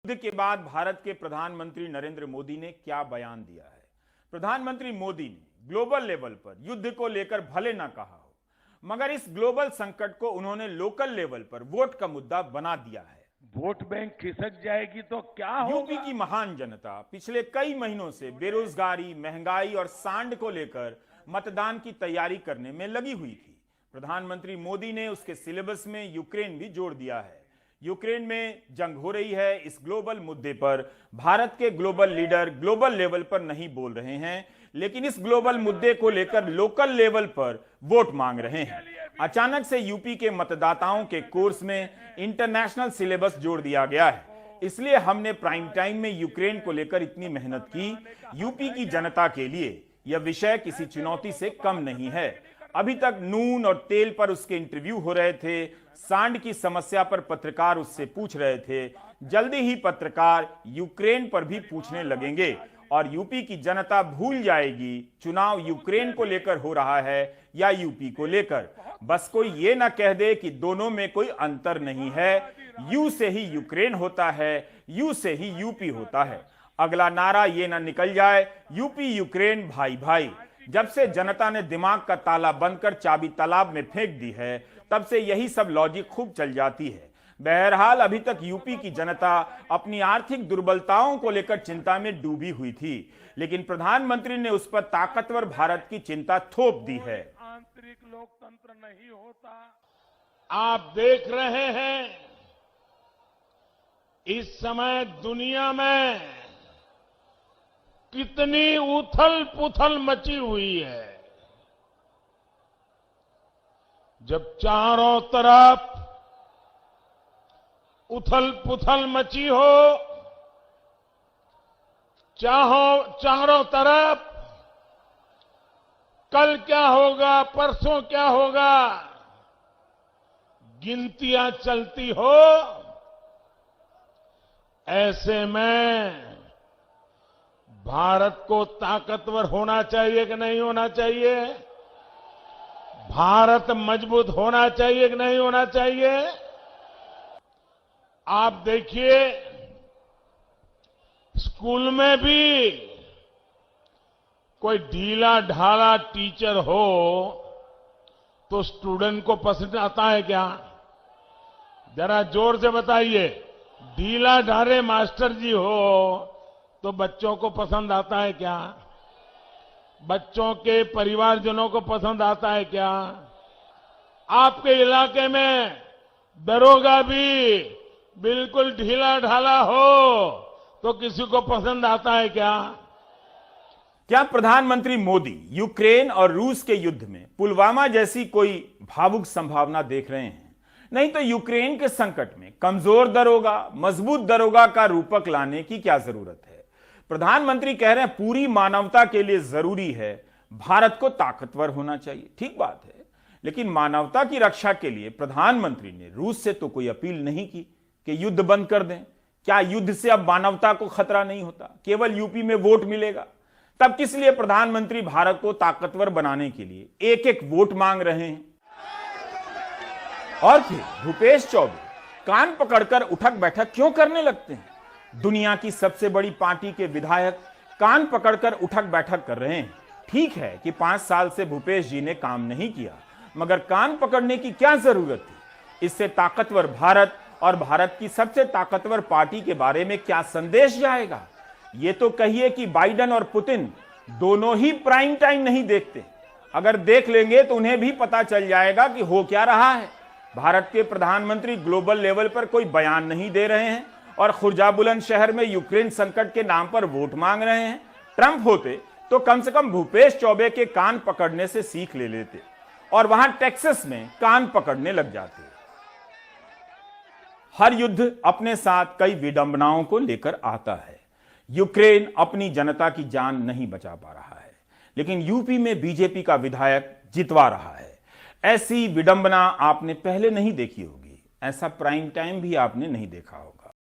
युद्ध के बाद भारत के प्रधानमंत्री नरेंद्र मोदी ने क्या बयान दिया है। प्रधानमंत्री मोदी ने ग्लोबल लेवल पर युद्ध को लेकर भले ना कहा हो, मगर इस ग्लोबल संकट को उन्होंने लोकल लेवल पर वोट का मुद्दा बना दिया है। वोट बैंक खिसक जाएगी तो क्या होगा? यूपी की महान जनता पिछले कई महीनों से बेरोजगारी, महंगाई और सांड को लेकर मतदान की तैयारी करने में लगी हुई थी। प्रधानमंत्री मोदी ने उसके सिलेबस में यूक्रेन भी जोड़ दिया है। यूक्रेन में जंग हो रही है, इस ग्लोबल मुद्दे पर भारत के ग्लोबल लीडर ग्लोबल लेवल पर नहीं बोल रहे हैं, लेकिन इस ग्लोबल मुद्दे को लेकर लोकल लेवल पर वोट मांग रहे हैं। अचानक से यूपी के मतदाताओं के कोर्स में इंटरनेशनल सिलेबस जोड़ दिया गया है, इसलिए हमने प्राइम टाइम में यूक्रेन को लेकर इतनी मेहनत की। यूपी की जनता के लिए यह विषय किसी चुनौती से कम नहीं है। अभी तक नून और तेल पर उसके इंटरव्यू हो रहे थे, सांड की समस्या पर पत्रकार उससे पूछ रहे थे। जल्दी ही पत्रकार यूक्रेन पर भी पूछने लगेंगे और यूपी की जनता भूल जाएगी चुनाव यूक्रेन को लेकर हो रहा है या यूपी को लेकर। बस कोई ये ना कह दे कि दोनों में कोई अंतर नहीं है। यू से ही यूक्रेन होता है, यू से ही यूपी होता है। अगला नारा ये ना निकल जाए यूपी यूक्रेन भाई भाई। जब से जनता ने दिमाग का ताला बंद कर चाबी तालाब में फेंक दी है, तब से यही सब लॉजिक खूब चल जाती है। बहरहाल अभी तक यूपी की जनता अपनी आर्थिक दुर्बलताओं को लेकर चिंता में डूबी हुई थी, लेकिन प्रधानमंत्री ने उस पर ताकतवर भारत की चिंता थोप दी है। आंतरिक लोकतंत्र नहीं होता। आप देख रहे हैं इस समय दुनिया में कितनी उथल पुथल मची हुई है। जब चारों तरफ उथल पुथल मची हो, चारों तरफ कल क्या होगा, परसों क्या होगा, गिनतियां चलती हो, ऐसे में भारत को ताकतवर होना चाहिए कि नहीं होना चाहिए? भारत मजबूत होना चाहिए कि नहीं होना चाहिए? आप देखिए, स्कूल में भी कोई ढीला ढाला टीचर हो तो स्टूडेंट को पसंद आता है क्या? जरा जोर से बताइए। ढीला ढाले मास्टर जी हो तो बच्चों को पसंद आता है क्या? बच्चों के परिवारजनों को पसंद आता है क्या? आपके इलाके में दरोगा भी बिल्कुल ढीला ढाला हो तो किसी को पसंद आता है क्या? क्या प्रधानमंत्री मोदी यूक्रेन और रूस के युद्ध में पुलवामा जैसी कोई भावुक संभावना देख रहे हैं? नहीं तो यूक्रेन के संकट में कमजोर दरोगा, मजबूत दरोगा का रूपक लाने की क्या जरूरत है? प्रधानमंत्री कह रहे हैं पूरी मानवता के लिए जरूरी है भारत को ताकतवर होना चाहिए। ठीक बात है, लेकिन मानवता की रक्षा के लिए प्रधानमंत्री ने रूस से तो कोई अपील नहीं की कि युद्ध बंद कर दें। क्या युद्ध से अब मानवता को खतरा नहीं होता? केवल यूपी में वोट मिलेगा? तब किस लिए प्रधानमंत्री भारत को ताकतवर बनाने के लिए एक एक वोट मांग रहे हैं? और फिर भूपेश चौबे कान पकड़कर उठक बैठक क्यों करने लगते हैं? दुनिया की सबसे बड़ी पार्टी के विधायक कान पकड़कर उठक बैठक कर रहे हैं। ठीक है कि 5 साल से भूपेश जी ने काम नहीं किया, मगर कान पकड़ने की क्या जरूरत थी? इससे ताकतवर भारत और भारत की सबसे ताकतवर पार्टी के बारे में क्या संदेश जाएगा? ये तो कहिए कि बाइडेन और पुतिन दोनों ही प्राइम टाइम नहीं देखते। अगर देख लेंगे तो उन्हें भी पता चल जाएगा कि हो क्या रहा है। भारत के प्रधानमंत्री ग्लोबल लेवल पर कोई बयान नहीं दे रहे हैं और खुर्जाबुलंद शहर में यूक्रेन संकट के नाम पर वोट मांग रहे हैं। ट्रंप होते तो कम से कम भूपेश चौबे के कान पकड़ने से सीख ले लेते और वहां टेक्सास में कान पकड़ने लग जाते। हर युद्ध अपने साथ कई विडंबनाओं को लेकर आता है। यूक्रेन अपनी जनता की जान नहीं बचा पा रहा है, लेकिन यूपी में बीजेपी का विधायक जितवा रहा है। ऐसी विडंबना आपने पहले नहीं देखी होगी, ऐसा प्राइम टाइम भी आपने नहीं देखा होगा।